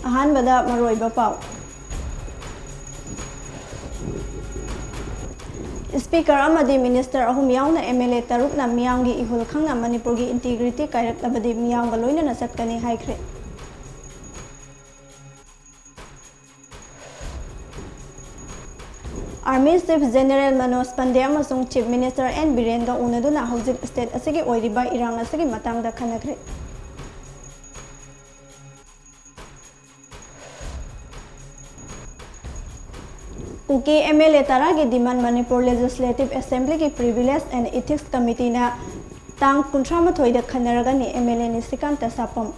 ꯑꯍꯥꯟꯕꯗ ꯃꯔꯨꯑꯣꯏꯕ ꯄꯥꯎ स्पीकर अमदी मिनिस्टर अहुम यावना एमएलए तरुकना मियामगी इहुल खंगना मणिपुरगी इंटीग्रिटी कायरक्तबदी मियामगा लोइनना चटकनी हाइख्रे army chief general Manoj Pande अमसुंग चीफ मिनिस्टर एन बीरेनगा उनदुना हौजिक स्टेट असगी ओइरिबा इरांग असगी मतंगदा खनख्रे कुकी एमएलए तरा की डिमांड मणिपुर लेजिस्लेटिव असेंबली की प्रिविलेज एंड इथिक्स कमिटी ना तांग 38 खनरगनी MLA Nishikant Sapam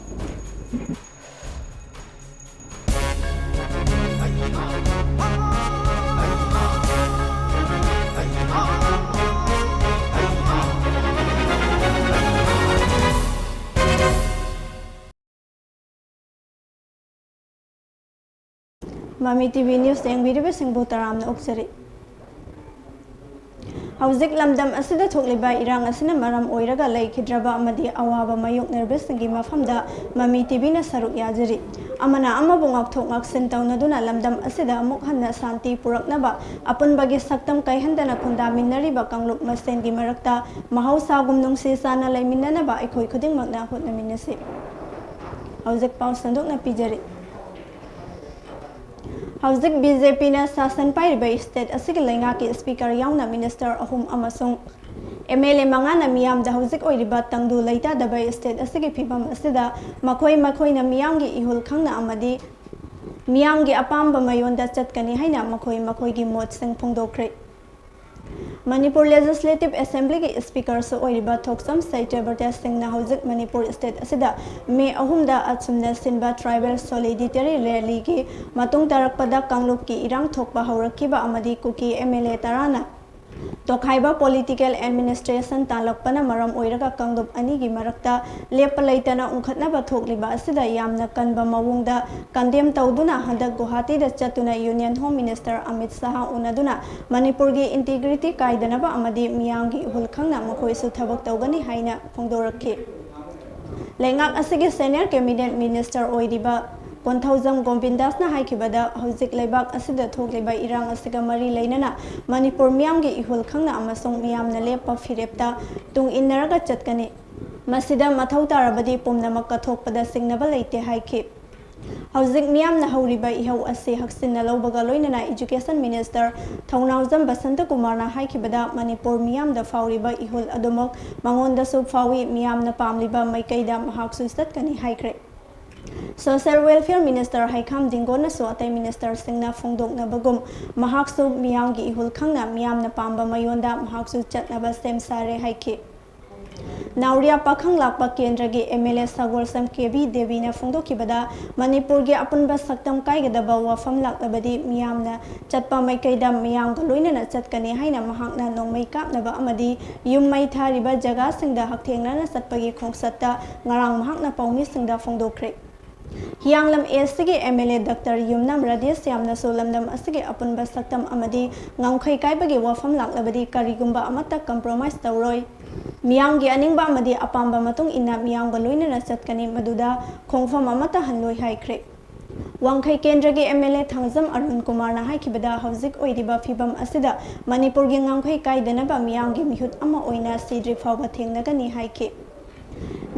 Mami TV news येंबिरिबे सिंबु तरामना उक्सरी हौजिक लमदम असिदा थोकलिबा इरांग असिना मरम ओइरगा लैखिद्रबा अमदी अवाबा मायोक्नरबेसिंगी मफमदा मामी टीवी ना सरुक याजरी अमना अमबु ngakthok ngaksin tawnaduna lamdam asida amuk hanna santi puraknaba apunbagi saktam kaihhandana khundaminariba kanglup masengi marakta mahausa gumnungsi sana laiminanaba aikhoi khudingmakna hotnaminasi हौजिक पाउ संदोकना पिजरी हौजिक BJP ना शासन पाइरिबा स्टेट असिगे लैंगा की स्पीकर यावना मिनिस्टर अहुम अमसुंग एमएलए मंगाना मियामदा हौजिक ओइरिबा तंगदु लैता दबा स्टेट असिगे फिबम असिदा मखोई मखोइना मियामगी इहुल खंगना अमदी मियामगी अपाम्बा मयोंदा चटकनी हाइना मखोई मखोइगी मोट सिंग फोंदोख्रे मणिपुर लेजिस्लेटिव असेंबली की स्पीकर सो ओइरिबा थोक्सम सैटेबर्टा सिंगना हौजिक मणिपुर स्टेट असिदा मे अहुमदा अचुमना सिनबा ट्राइबल सॉलिडिटरी रैली की मतुंग तरकपदा कांगलुप की इरांग थोकबा हौरखिबा अमदी कुकी एमएलए तराना तोखाइबा पॉलिटिकल एडमिनिस्ट्रेशन तालकपना मरम ओइरगा कांगलुप अनिगी मरक्ता लेपलैतना उंखतनाबा थोकलिबा असिदा यामना कनबा मवुंगदा कंडेम तौदुना हंदक गुवाहाटीदा चतुना union home minister Amit Shah उनदुना मणिपुरगी इंटीग्रिटी कायदनबा अमदी मियामगी हुलखंगना मखोइसु थबक तौगनी हाइना फोंदोरखि लेंगाक असिगे सीनियर कैबिनेट मिनिस्टर ओइरिबा कोंथौजम गोविंदासना हाइखिबदा हौजिक लेबाक असिदा थोकलिबा इरांग असिगा मरी लैनना मणिपुर मियामगी इहुल खंगना अमसुंग मियामना लेपा फिरेपता तुंग इन्नरगा चटकनी मसिदा मथौ तारबदी पुमनमक कथोकपदा सिंगनबा लैते हाइखि हौजिक मियामना हौरिबा इहौ असे हक्सिनना लौबगा लोइनना एजुकेशन मिनिस्टर थौनाउजम बसंत कुमारना हाइखिबदा मणिपुर मियामदा फाउरिबा इहुल अदुमक मंगोंदसु फाउई मियामना पामलिबा मैकैदा महाक्सु चटकनी हाइख्रे सोशल वेलफेयर मिनिस्टर हाइखाम दिंगोनसु अतै मिनिस्टर सिंगना फोंदोकनबगुम महाक्सु मियामगी इहुल खंगना मियामना पाम्बा मयोंदा महाक्सु चटनबा सेम सारे हाइखि नाउरिया पाखंग लाकपा केंद्र के एमएलए सगोलसम केबी देवीना फोंदोखिबदा मणिपुरगी अपुनबा सक्तम काइगदबा वाफम लाकलबदी मियामना चटपा मैकैदा मियामगा लोइनना चटकनी हाइना महाकना नोंमै कापनबा अमदी युममै थारिबा जगा सिंगदा हक्थेंगना चटपगी खोंगसत्ता ngarang महाकना पौनी सिंगदा फोंदोख्रे हियांगलम एसगे एमएलए डॉक्टर युमनम राजेश यामना सोलमदम असगे अपुनबा सक्तम अमदी ngangkhai काइबगे वाफम लाकलबदी करिगुंबा अमता कंप्रोमाइज तौरोय मियामगी अनिंगबा अमदी अपाम्बा मतुंग इन्ना मियामगा लोइनना चटकनी मदुदा खोंगफम अमता हनलोय हाइख्रे वांखै केंद्र के एमएलए थांगजम अरुण कुमार ना हाइखिबदा हौजिक ओइदिबा फिबम असिदा मणिपुर गी ngangkhai काइदनबा मियामगी मिहुत अमा ओइना सीद्रि फावबा थेंगनगनी हाइखि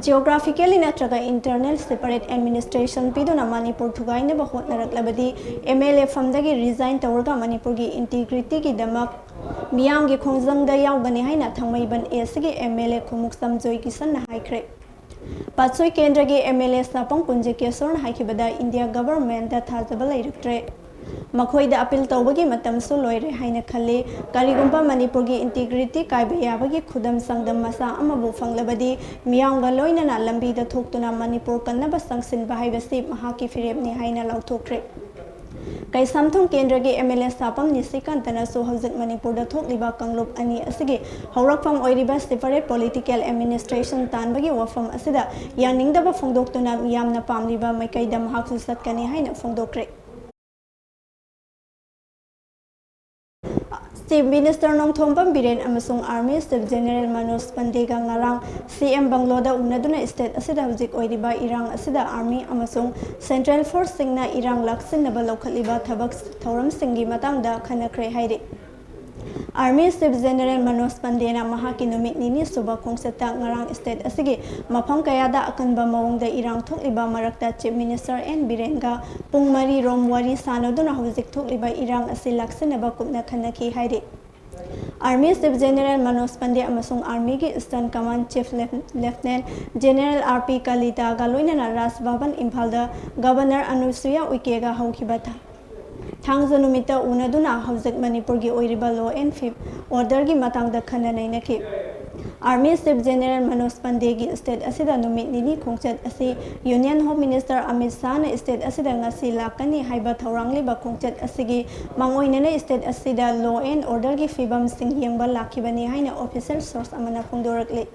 जियोग्राफिकली नत्रगा इंटरनल सेपरेट एडमिनिस्ट्रेशन पीदुना मणिपुर थुगाइनबा होतनरक्लबदी एमएलए फमदगी रिजाइन तौरगा मणिपुर की इंटीग्रिटी की दमक मियामगी खोंजंगदा यावगनी हाइना थंगमैबन एसगी एमएलए खुमुक समजोय किसन हाइख्रे पाचोय केंद्र की एमएलए सापंग कुंजे केसोर हाइखिबदा इंडिया गवर्नमेंट थाजबा लैरक्ट्रे मखोइदा अपील तौबगी मतमसु लोइरे हाइना खल्ले करिगुंबा मणिपुर की इंटीग्रिटी काइबा याबगी खुदम संगदम मसा अमबु फंगलबदी मियामगा लोइनना लंबीदा थोक्तुना मणिपुर कन्नबा संगसिनबा हाइबसी महाकी फिरेबनी हाइना लौथोख्रे कैसामथों केंद्र के एमएलए सापम निशिकांतनसु हौजिक मणिपुर थोकलिबा कांगलुप अनि असिगे हौरकफम ओइरिबा सेपरेट पॉलिटिकल एडमिनिस्ट्रेशन तानबगी वफम असिदा यानिंगदबा फोंदोक्तुना मियामना पामलिबा मैकैदा महाक्सु सत्कनी हाइना फोंदोक्रे Chief Minister Nongthongpam Biren amasung Army Staff General Manoj Pandega ngarang CM Bangloda unaduna state asida hujik oiriba irang asida Army amasung Central Force singna irang laksinaba lokhaliba thabak thoram singi matangda khanakre hairi Army Staff General Manoj Pandena mahaki numit nini suba khongsetta ngarang state asigi mafam kayada akanba mawongda irang thokliba marakta Chief Minister N Birenga pungmari romwari sanoduna hujik thokliba irang asi laksinaba kupna khanaki hairi Army Staff General Manoj Pandey amasung Army ki Eastern Command Chief Lieutenant General RP Kalita galoinana Ras Bhavan Imphalda Governor Anusuya Uike ga haukibata Thangza numita unaduna hawjak Manipur gi oiriba law and order gi matangda khananai naki Army Staff General Manoj Pandey gi state asida numit nini khongchat asi Union Home Minister Amit Shah na state asida ngasi lakani haiba thorangli ba khongchat asigi mangoinana state asida law and order gi fibam sing yengba lakhibani haina official source amana phongdorakle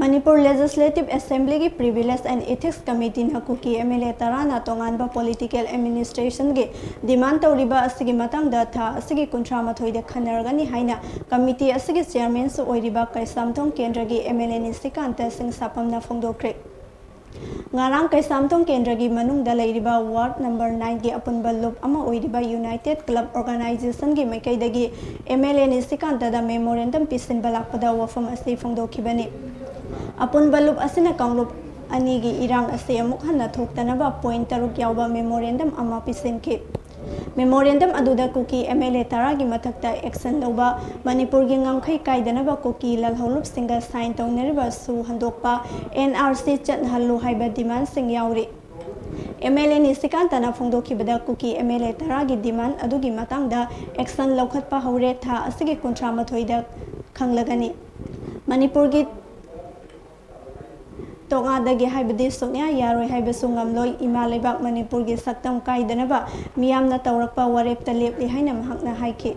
Manipur Legislative Assembly ki Privilege and Ethics Committee na kuki MLA tarana tonganba political administration ge demand tawriba asigi matangda tha asigi kuntra mathoide khanargani haina committee asigi chairman su oiriba Kaisamthong Kendra gi MLA ni Sikanta Singh Sapamna phongdokre ngarang Kaisamthong Kendra gi manungda leiriba ward number 9 gi apunba lob ama oiriba United Club Organization gi maikaidagi MLA ni Sikanta da memorandum pisin balakpada wafam asi phongdokhibani Apun balub asina kanglup anigi irang ase amuk hanna thoktanaba point taruk yawba memorandum ama pisinki memorandum aduda kuki MLA taragi mathakta action loba Manipur gi ngangkhai kaidanaba kuki lalholup singa sign tawneriba su handokpa NRC chathallu haiba demand sing yauri MLA ni Sikantana phongdokhibada kuki MLA taragi demand adugi matangda action lokhatpa haure tha asigi kuntra mathoida khanglagani Manipur gi Tongadagi haibadi soknya yaroi haibasu ngamloi ima leibak Manipur gi saktam kaidanaba miyamna tawrakpa warepta lepli haina mahakna haiki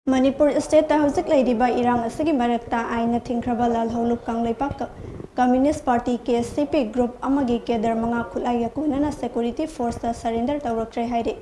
Manipur state ta hojik leidiba irang asigi marakta aina thingkraba lalholup kangleipak Communist Party KCP group amagi kedar manga khulai yakunana security force ta surrender tawrakre hairi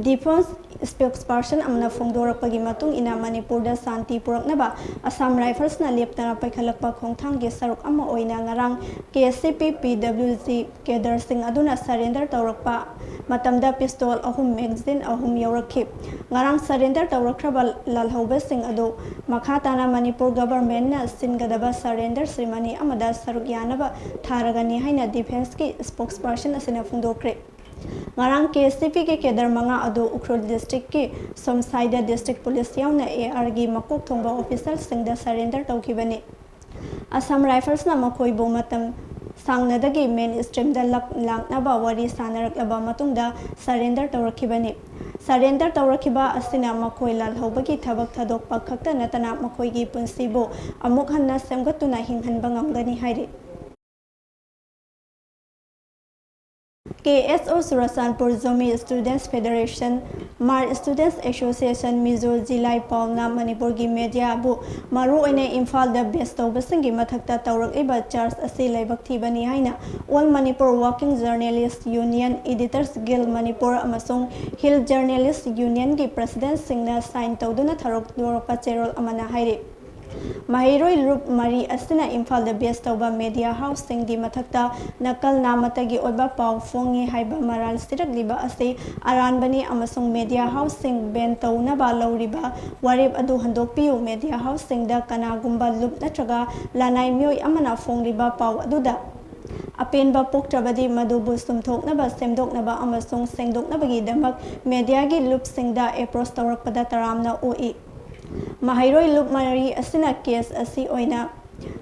Defense spokesperson amna phongdorakpagi matung ina Manipur da santi puraknaba Assam Rifles na leptana paikhalakpa khongthang ge saruk ama oina ngarang KCP PWG kedar sing aduna surrender tawrakpa matamda pistol ahum magazine ahum yaurakhi ngarang surrender tawrakraba lalhauba sing adu makhatana Manipur government na singadaba surrender ceremony amada saruk yanaba tharagani haina defense ki spokesperson asina phongdokre ngarang KCP ke kedar manga adu Ukhrul district ki Somsaida district police yauna AR gi makok thongba official singda surrender tawkibani Assam Rifles na makhoi bo matam sangnadagi mainstream da laknaba wari sanaraklaba matungda surrender tawrakhibani surrender tawrakhiba asina makhoi lalhobagi thabak thadokpa khakta natana makhoi gi punsibo amuk hanna semgatuna hinghanba ngamgani hairi KSO Surasanpur Zomi Students Federation Mar Students Association Mizo Jilai Pauna Manipur gi media bu maru oine Imphal da best tawbasingi mathakta tawrak iba charge asi laibak thibani haina All Manipur Working Journalists Union Editors Guild Manipur amasung Hill Journalists Union gi president singna sign tawduna tharok dorpa cherol amana hairi Mahiroi Rup Mari asina Imphal da best tawba media house sing di mathakta nakal namatagi oiba pau fongi haiba maral sirak liba ase aranbani amasung media house sing ben tawnaba lawriba warib adu handokpiu media house sing da kanagumba lup natraga lanai myoi amana fongliba pau aduda apenba poktrabadi madubu sumthoknaba semdoknaba amasung sengdoknabagi damak media gi lup singda approach tawrakpada taramna oi Mahiroi Lup Mari asina case asi oina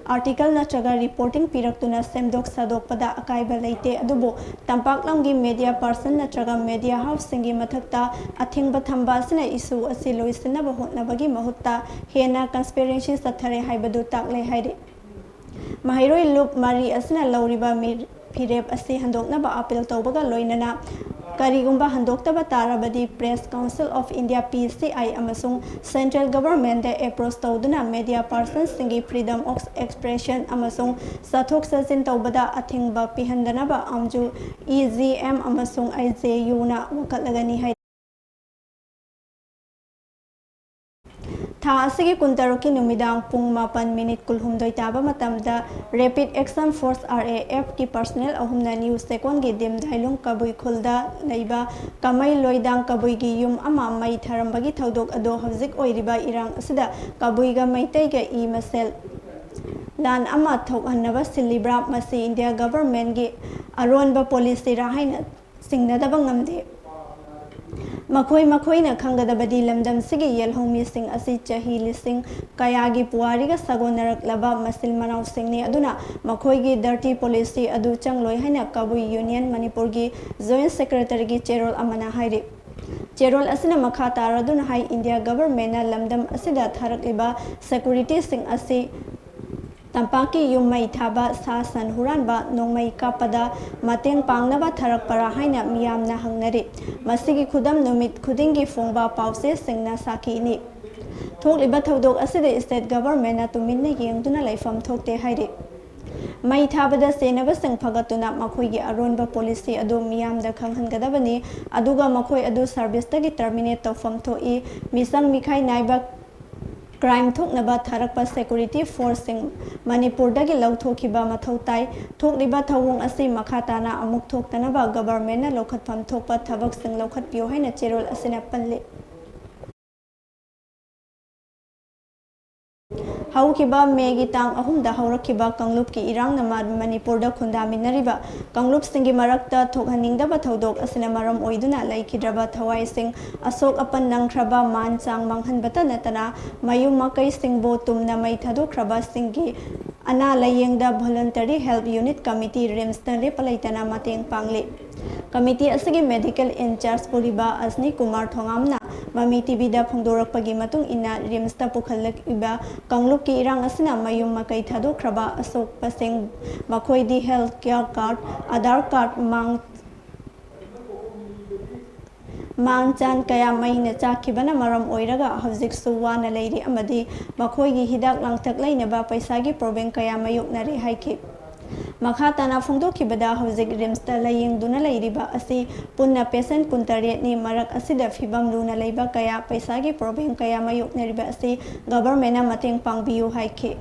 article natraga reporting piraktuna semdok sadok pada akaiba leite adubo tampak lamgi media person natraga media house singi mathakta athingba thamba asina isu asi loisina bahotnabagi mahutta hena conspiracy sathare haibadu takle haire Mahiroi Lup Mari asina lauriba mir phirep asi handoknaba appeal tawbaga loinana ꯀꯔꯤꯒꯨꯝꯕ ꯍꯟꯗꯣꯛꯇꯕ ꯇꯥꯔꯕꯗꯤ press council of India (PCI) ꯑꯃꯁꯨꯡ central ꯒꯚꯔꯟꯃꯦꯟꯠꯗ approach ꯇꯧꯗꯨꯅ media ꯄꯔꯁꯟꯁꯤꯡꯒꯤ ꯐ꯭रीडꯝ of expression ꯑꯃꯁꯨꯡ ꯆꯠꯊꯣꯛ ꯆꯠꯁꯤꯟ ꯇꯧꯕꯗ ꯑꯊꯤꯡꯕ ꯄꯤꯍꯟꯗꯅꯕ ꯑꯃꯁꯨ EGM ꯑꯃꯁꯨꯡ IJUꯅ ꯋꯥꯀꯠꯂꯒꯅꯤ ꯍꯥꯏ ꯊꯥ ꯑꯁꯤꯒꯤ ꯀꯨꯟꯇꯔꯨꯛꯀꯤ ꯅꯨꯃꯤꯗꯥꯡ ꯄꯨꯡ 7:12 ꯇꯥꯕ ꯃꯇꯝꯗ ꯔꯦꯄꯤꯗ ꯑꯦꯛꯁꯟ ꯐꯣꯔꯁ (RAF)ꯒꯤ ꯄꯔꯁꯣꯅꯦꯜ ꯑꯍꯨꯝꯅ ꯅ꯭ꯌꯨ ꯆꯦꯀꯣꯟꯒꯤ ꯗꯤꯝꯗꯥꯏꯂꯨꯡ ꯀꯕꯨꯏ ꯈꯨꯜꯗ ꯂꯩꯕ ꯀꯃꯩ ꯂꯣꯏꯗꯥꯡ ꯀꯕꯨꯏꯒꯤ ꯌꯨꯝ ꯑꯃ ꯃꯩ ꯊꯥꯔꯝꯕꯒꯤ ꯊꯧꯗꯣꯛ ꯑꯗꯨ ꯍꯧꯖꯤꯛ ꯑꯣꯏꯔꯤꯕ ꯏꯔꯥꯡ ꯑꯁꯤꯗ ꯀꯕꯨꯏꯒ ꯃꯩꯇꯩꯒ ꯃꯁꯦꯜ ꯂꯥꯟ ꯑꯃ ꯊꯣꯛꯍꯟꯅꯕ ꯁꯤꯜꯂꯤꯕ꯭ꯔꯥ ꯃꯁꯤ ꯏꯟꯗꯤꯌꯥ ꯒꯚꯔꯟꯃꯦꯟꯠꯒꯤ ꯑꯔꯣꯟꯕ ꯄꯣꯂꯤꯁꯤꯔꯥ ꯍꯥꯏꯅ ꯆꯤꯡꯅꯗꯕ ꯉꯝꯗꯦ꯫ ꯃꯈꯣꯏꯅ ꯈꯪꯒꯗꯕꯗꯤ ꯂꯝꯗꯝꯁꯤꯒꯤ ꯌꯦꯜꯍꯧꯃꯤꯁꯤꯡ ꯑꯁꯤ ꯆꯍꯤ ꯂꯤꯁꯤꯡ ꯀꯌꯥꯒꯤ ꯄꯨꯋꯥꯔꯤꯒ ꯁꯥꯒꯣꯟꯅꯔꯛꯂꯕ ꯃꯆꯤꯜ ꯃꯅꯥꯎꯁꯤꯡꯅꯤ ꯑꯗꯨꯅ ꯃꯈꯣꯏꯒꯤ ꯗꯔꯇꯤ ꯄꯣꯂꯤꯁꯤ ꯑꯗꯨ ꯆꯪꯂꯣꯏ ꯍꯥꯏꯅ ꯀꯕꯨꯏ ꯌꯨꯅꯤꯌꯟ ꯃꯅꯤꯄꯨꯔꯒꯤ ꯖꯣꯏꯟꯠ ꯁꯦꯀ꯭ꯔꯦꯇꯔꯤꯒꯤ ꯆꯦꯔꯣꯜ ꯑꯃꯅ ꯍꯥꯏꯔꯤ꯫ ꯆꯦꯔꯣꯜ ꯑꯁꯤꯅ ꯃꯈꯥ ꯇꯥꯔꯗꯨꯅ ꯍꯥꯏ ꯏꯟꯗꯤꯌꯥ ꯒꯚꯔꯟꯃꯦꯟꯠꯅ ꯂꯝꯗꯝ ꯑꯁꯤꯗ ꯊꯥꯔꯛꯂꯤꯕ ꯁꯦꯀꯨꯔꯤꯇꯤꯁꯤꯡ ꯑꯁꯤ ꯇꯝꯄꯥꯛꯀꯤ ꯌꯨꯝ ꯃꯩ ꯊꯥꯕ, ꯁꯥ ꯁꯟ ꯍꯨꯔꯥꯟꯕ, ꯅꯣꯡꯃꯩ ꯀꯥꯞꯄꯗ ꯃꯇꯦꯡ ꯄꯥꯡꯅꯕ ꯊꯥꯔꯛꯄꯔꯥ ꯍꯥꯏꯅ ꯃꯤꯌꯥꯝꯅ ꯍꯪꯅꯔꯤ꯫ ꯃꯁꯤꯒꯤ ꯈꯨꯗꯝ ꯅꯨꯃꯤꯠ ꯈꯨꯗꯤꯡꯒꯤ ꯐꯣꯡꯕ ꯄꯥꯎꯆꯦꯁꯤꯡꯅ ꯁꯥꯈꯤꯅꯤ꯫ ꯊꯣꯛꯂꯤꯕ ꯊꯧꯗꯣꯛ ꯑꯁꯤꯗ ꯁ꯭ꯇꯦꯠ ꯒꯚꯔꯟꯃꯦꯟꯠꯅ ꯇꯨꯃꯤꯟꯅ ꯌꯦꯡꯗꯨꯅ ꯂꯩꯐꯝ ꯊꯣꯛꯇꯦ ꯍꯥꯏꯔꯤ꯫ ꯃꯩ ꯊꯥꯕꯗ ꯆꯦꯟꯅꯕꯁꯤꯡ ꯐꯒꯠꯇꯨꯅ ꯃꯈꯣꯏꯒꯤ ꯑꯔꯣꯟꯕ ꯄꯣꯂꯤꯁꯤ ꯑꯗꯨ ꯃꯤꯌꯥꯝꯗ ꯈꯪꯍꯟꯒꯗꯕꯅꯤ ꯑꯗꯨꯒ ꯃꯈꯣꯏ ꯑꯗꯨ ꯁꯔꯚꯤꯁꯇꯒꯤ ꯇꯔꯃꯤꯅꯦꯠ ꯇꯧꯐꯝ ꯊꯣꯛꯏ꯫ ꯃꯤꯆꯪ ꯃꯤꯈꯥꯏ ꯅꯥꯏꯕ ꯀ꯭ꯔꯥꯏꯝ ꯊꯣꯛꯅꯕ ꯊꯥꯔꯛꯄ ꯁꯦꯀꯨꯔꯤꯇꯤ ꯐꯣꯔꯁꯁꯤꯡ ꯃꯅꯤꯄꯨꯔꯗꯒꯤ ꯂꯧꯊꯣꯛꯈꯤꯕ ꯃꯊꯧ ꯇꯥꯏ꯫ ꯊꯣꯛꯂꯤꯕ ꯊꯧꯑꯣꯡ ꯑꯁꯤ ꯃꯈꯥ ꯇꯥꯅ ꯑꯃꯨꯛ ꯊꯣꯛꯇꯅꯕ ꯒꯚꯔꯟꯃꯦꯟꯠꯅ ꯂꯧꯈꯠꯐꯝ ꯊꯣꯛꯄ ꯊꯕꯛꯁꯤꯡ ꯂꯧꯈꯠꯄꯤꯌꯨ ꯍꯥꯏꯅ ꯆꯦꯔꯣꯜ ꯑꯁꯤꯅ ꯄꯜꯂꯤ꯫ ꯍꯧꯈꯤꯕ ꯃꯦꯒꯤ ꯇꯥꯡ 3ꯗ ꯍꯧꯔꯛꯈꯤꯕ ꯀꯥꯡꯂꯨꯞꯀꯤ ꯏꯔꯥꯡꯅ ꯃꯅꯤꯄꯨꯔꯗ ꯈꯨꯟꯗꯥꯃꯤꯟꯅꯔꯤꯕ ꯀꯥꯡꯂꯨꯞꯁꯤꯡꯒꯤ ꯃꯔꯛꯇ ꯊꯣꯛꯍꯟꯅꯤꯡꯗꯕ ꯊꯧꯗꯣꯛ ꯑꯁꯤꯅ ꯃꯔꯝ ꯑꯣꯏꯗꯨꯅ ꯂꯩꯈꯤꯗ꯭ꯔꯕ ꯊꯋꯥꯏꯁꯤꯡ ꯑꯁꯣꯛ ꯑꯄꯟ ꯅꯪꯈ꯭ꯔꯕ, ꯃꯥꯟ ꯆꯥꯡ ꯃꯥꯡꯍꯟꯕꯇ ꯅꯠꯇꯅ ꯃꯌꯨꯝ ꯃꯀꯩꯁꯤꯡꯕꯨ ꯇꯨꯝꯅ ꯃꯩ ꯊꯥꯗꯣꯛꯈ꯭ꯔꯕꯁꯤꯡꯒꯤ ꯑꯅꯥ ꯂꯥꯌꯦꯡꯗ ꯚꯣꯂꯨꯟꯇꯔꯤ ꯍꯦꯜꯞ ꯌꯨꯅꯤꯠ ꯀꯃꯤꯇꯤ (ꯔꯤꯝꯁꯅ) ꯂꯦꯞꯄ ꯂꯩꯇꯅ ꯃꯇꯦꯡ ꯄꯥꯡꯂꯤ꯫ ꯀꯃꯤꯇꯤ ꯑꯁꯤꯒꯤ ꯃꯦꯗꯤꯀꯦꯜ ꯏꯟꯆꯥꯔꯖ ꯄꯨꯔꯤꯕ ꯑꯖꯅꯤ ꯀꯨꯃꯥꯔ ꯊꯣꯉꯥꯝꯅ ꯃꯃꯤ ꯇꯤꯚꯤꯗ ꯐꯣꯡꯗꯣꯔꯛꯄꯒꯤ ꯃꯇꯨꯡ ꯏꯟꯅ ꯔꯤꯝꯁꯇ ꯄꯨꯈꯠꯂꯛꯏꯕ ꯀꯥꯡꯂꯨꯞꯀꯤ ꯏꯔꯥꯡ ꯑꯁꯤꯅ ꯃꯌꯨꯝ ꯃꯀꯩ ꯊꯥꯗꯣꯛꯈ꯭ꯔꯕ ꯑꯁꯣꯛꯄꯁꯤꯡ ꯃꯈꯣꯏꯗꯤ health care card, Aadhaar card, ꯃꯥꯡ-ꯆꯥꯟ ꯀꯌꯥ ꯃꯩꯅ ꯆꯥꯛꯈꯤꯕꯅ ꯃꯔꯝ ꯑꯣꯏꯔꯒ ꯍꯧꯖꯤꯛꯁꯨ ꯋꯥꯅ ꯂꯩꯔꯤ ꯑꯃꯗꯤ ꯃꯈꯣꯏꯒꯤ ꯍꯤꯗꯥꯛ ꯂꯥꯡꯊꯛ ꯂꯩꯅꯕ ꯄꯩꯁꯥꯒꯤ ꯄ꯭ꯔꯣꯕ꯭ꯂꯦꯝ ꯀꯌꯥ ꯃꯥꯌꯣꯛꯅꯔꯤ ꯍꯥꯏꯈꯤ꯫ ꯃꯈꯥ ꯇꯥꯅ ꯐꯣꯡꯗꯣꯛꯈꯤꯕꯗ ꯍꯧꯖꯤꯛ ꯔꯤꯝꯁꯇ ꯂꯥꯌꯦꯡꯗꯨꯅ ꯂꯩꯔꯤꯕ ꯑꯁꯤ ꯄꯨꯟꯅ ꯄꯦꯁꯦꯟꯠ kuntarethꯅꯤ꯫ ꯃꯔꯛ ꯑꯁꯤꯗ ꯐꯤꯚꯝ ꯂꯨꯅ ꯂꯩꯕ ꯀꯌꯥ, ꯄꯩꯁꯥꯒꯤ ꯄ꯭ꯔꯣꯕ꯭ꯂꯦꯝ ꯀꯌꯥ ꯃꯥꯌꯣꯛꯅꯔꯤꯕ ꯑꯁꯤ ꯒꯚꯔꯟꯃꯦꯟꯠꯅ ꯃꯇꯦꯡ ꯄꯥꯡꯕꯤꯌꯨ ꯍꯥꯏꯈꯤ꯫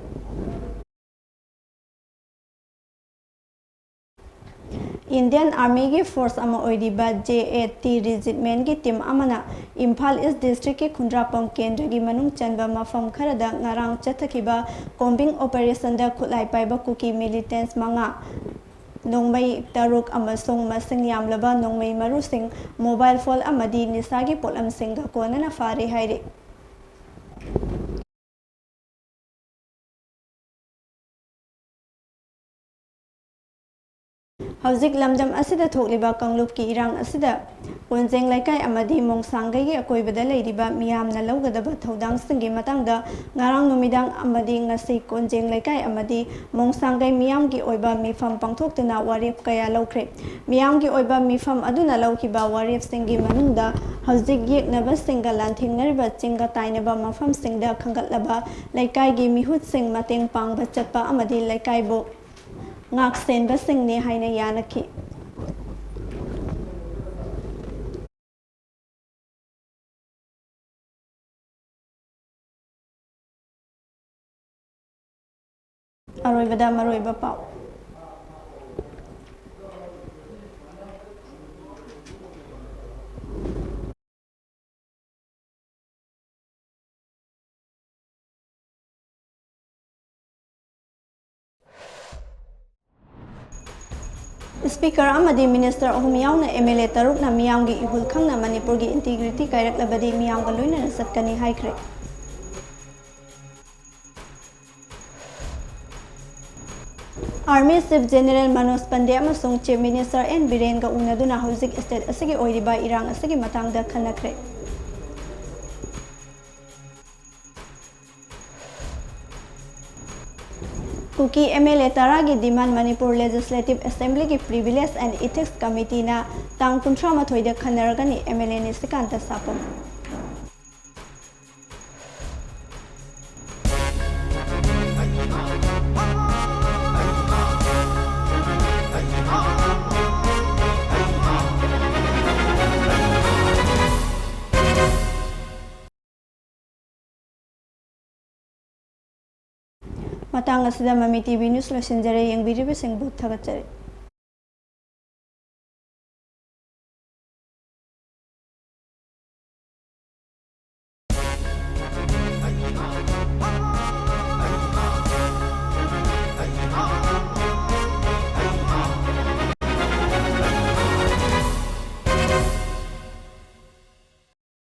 ꯏꯟꯗꯤꯌꯟ ꯑꯥꯔꯃꯤꯒꯤ ꯐꯣꯔꯁ ꯑꯃ ꯑꯣꯏꯔꯤꯕ JAT ꯔꯦꯖꯤꯃꯦꯟꯠꯒꯤ ꯇꯤꯝ ꯑꯃꯅ ꯏꯝꯐꯥꯜ ꯏꯁꯠ ꯗꯤꯁꯇ꯭ꯔꯤꯛꯀꯤ ꯈꯨꯟꯗ꯭ꯔꯥꯛꯄꯝ ꯀꯦꯟꯗ꯭ꯔꯒꯤ ꯃꯅꯨꯡ ꯆꯟꯕ ꯃꯐꯝ ꯈꯔꯗ ꯉꯔꯥꯡ ꯆꯠꯊꯈꯤꯕ ꯀꯣꯝꯕꯤꯡ ꯑꯣꯄꯔꯦꯁꯟꯗ ꯈꯨꯠꯂꯥꯏ ꯄꯥꯏꯕ ꯀꯨꯀꯤ ꯃꯤꯂꯤꯇꯦꯟꯠ 5, ꯅꯣꯡꯃꯩ 6 ꯑꯃꯁꯨꯡ ꯃꯁꯤꯡ ꯌꯥꯝꯂꯕ ꯅꯣꯡꯃꯩ ꯃꯔꯨꯁꯤꯡ, ꯃꯣꯕꯥꯏꯜ ꯐꯣꯟ ꯑꯃꯗꯤ ꯅꯤꯁꯥꯒꯤ ꯄꯣꯠꯂꯝꯁꯤꯡꯒ ꯀꯣꯟꯅꯅ ꯐꯥꯔꯦ ꯍꯥꯏꯔꯤ꯫ ꯍꯧꯖꯤꯛ ꯂꯝꯗꯝ ꯑꯁꯤꯗ ꯊꯣꯛꯂꯤꯕ ꯀꯥꯡꯂꯨꯞꯀꯤ ꯏꯔꯥꯡ ꯑꯁꯤꯗ ꯀꯣꯟꯖꯦꯡ ꯂꯩꯀꯥꯏ ꯑꯃꯗꯤ ꯃꯣꯡꯁꯥꯡꯒꯩꯒꯤ ꯑꯀꯣꯏꯕꯗ ꯂꯩꯔꯤꯕ ꯃꯤꯌꯥꯝꯅ ꯂꯧꯒꯗꯕ ꯊꯧꯗꯥꯡꯁꯤꯡꯒꯤ ꯃꯇꯥꯡꯗ ꯉꯔꯥꯡ ꯅꯨꯃꯤꯗꯥꯡ ꯑꯃꯗꯤ ꯉꯁꯤ ꯀꯣꯟꯖꯦꯡ ꯂꯩꯀꯥꯏ ꯑꯃꯗꯤ ꯃꯣꯡꯁꯥꯡꯒꯩ ꯃꯤꯌꯥꯝꯒꯤ ꯑꯣꯏꯕ ꯃꯤꯐꯝ ꯄꯥꯡꯊꯣꯛꯇꯨꯅ ꯋꯥꯔꯦꯞ ꯀꯌꯥ ꯂꯧꯈ꯭ꯔꯦ꯫ ꯃꯤꯌꯥꯝꯒꯤ ꯑꯣꯏꯕ ꯃꯤꯐꯝ ꯑꯗꯨꯅ ꯂꯧꯈꯤꯕ ꯋꯥꯔꯦꯞꯁꯤꯡꯒꯤ ꯃꯅꯨꯡꯗ ꯍꯧꯖꯤꯛ ꯌꯦꯛꯅꯕꯁꯤꯡꯒ ꯂꯥꯟꯊꯦꯡꯅꯔꯤꯕ ꯆꯤꯡꯒ ꯇꯥꯏꯅꯕ ꯃꯐꯝꯁꯤꯡꯗ ꯈꯟꯒꯠꯂꯕ ꯂꯩꯀꯥꯏꯒꯤ ꯃꯤꯍꯨꯠꯁꯤꯡ ꯃꯇꯦꯡ ꯄꯥꯡꯕ ꯆꯠꯄ ꯑꯃꯗꯤ ꯂꯩꯀꯥꯏꯕꯨ ꯉꯥꯛꯁꯦꯟꯕꯁꯤꯡꯅꯤ ꯍꯥꯏꯅ ꯌꯥꯅꯈꯤ꯫ ꯑꯔꯣꯏꯕꯗ ꯃꯔꯨꯑꯣꯏꯕ ꯄꯥꯎ ꯁ꯭ꯄꯤꯀꯔ ꯑꯃꯗꯤ ꯃꯤꯅꯤꯁꯇꯔ 3 ꯌꯥꯎꯅ MLA 6ꯅ ꯃꯤꯌꯥꯝꯒꯤ ꯏꯍꯨꯜ ꯈꯪꯅ ꯃꯅꯤꯄꯨꯔꯒꯤ ꯏꯟꯇꯤꯒ꯭ꯔꯤꯇꯤ ꯀꯥꯏꯔꯛꯂꯕꯗꯤ ꯃꯤꯌꯥꯝꯒ ꯂꯣꯏꯅꯅ ꯆꯠꯀꯅꯤ ꯍꯥꯏꯈ꯭ꯔꯦ꯫ ꯑꯥꯔꯃꯤ ꯆꯤꯐ ꯖꯦꯅꯔꯦꯜ ꯃꯅꯣꯖ ꯄꯥꯟꯗꯦ ꯑꯃꯁꯨꯡ ꯆꯤꯐ ꯃꯤꯅꯤꯁꯇꯔ N. ꯕꯤꯔꯦꯟꯒ ꯎꯅꯗꯨꯅ ꯍꯧꯖꯤꯛ ꯁ꯭ꯇꯦꯠ ꯑꯁꯤꯒꯤ ꯑꯣꯏꯔꯤꯕ ꯏꯔꯥꯡ ꯑꯁꯤꯒꯤ ꯃꯇꯥꯡꯗ ꯈꯟꯅꯈ꯭ꯔꯦ꯫ कुकी MLA तरा की डिमांड मणिपुर लेजिस्लेटिव असेंबली की प्रिविलेज एंड इथिक्स कमिटी ना तांग 38 खनरगनी MLA ने सिकांत सापम मतंग MAMI TV न्यूज़ लोइसिंजरे यंगबिरिबसिंग बुथ थगचरे।